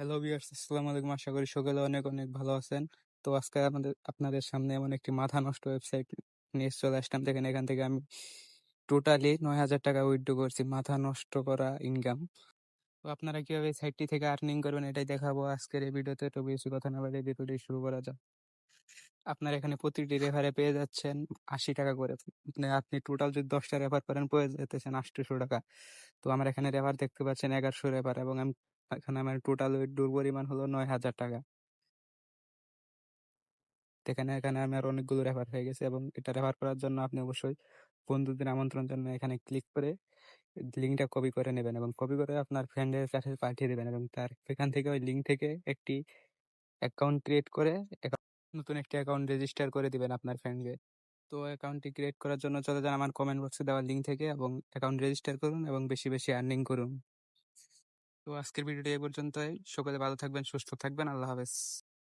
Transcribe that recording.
Hello viewers, আসসালামু আলাইকুম। আশা করি সকলে অনেক অনেক ভালো আছেন। তো আজকে আপনাদের সামনে এমন একটি মাথা নষ্ট ওয়েবসাইট নিয়ে চলে আসলাম। দেখেন, এখান থেকে আমি টোটালি 9,000 টাকা উইথড্র করছি। মাথা নষ্ট করা ইনকাম। তো আপনারা কিভাবে এই সাইটটি থেকে আর্নিং করবেন এটাই দেখাবো আজকের এই ভিডিওতে। তো বেশি কথা না বাড়িয়ে ভিডিওটি শুরু করা যাক। আপনার এখানে প্রতিটি রেফারে পেয়ে যাচ্ছেন 80 টাকা করে। আপনি টোটাল যদি 10টা রেফার করেন পেয়ে যেতেছেন 800 টাকা। তো আমার এখানে রেফার দেখতে পাচ্ছেন 1100 রেফার, এবং এখানে আমার টোটাল উইথড্রোর পরিমাণ হলো 9,000 টাকা। এখানে এখানে আমার অনেকগুলো রেফার হয়ে গেছে, এবং এটা রেফার করার জন্য আপনি অবশ্যই বন্ধুদের আমন্ত্রণ জন্য এখানে ক্লিক করে লিঙ্কটা কপি করে নেবেন, এবং কপি করে আপনার ফ্রেন্ডের কাছে পাঠিয়ে দেবেন, এবং তার এখান থেকে ওই লিঙ্ক থেকে একটি অ্যাকাউন্ট ক্রিয়েট করে নতুন একটি অ্যাকাউন্ট রেজিস্টার করে দিবেন আপনার ফ্রেন্ডকে। তো অ্যাকাউন্টটি ক্রিয়েট করার জন্য চলে যান আমার কমেন্ট বক্সে দেওয়া লিঙ্ক থেকে, এবং অ্যাকাউন্ট রেজিস্টার করুন এবং বেশি বেশি আর্নিং করুন। তো আজকের ভিডিওটি এই পর্যন্তই। সকলে ভালো থাকবেন, সুস্থ থাকবেন। আল্লাহ হাফেজ।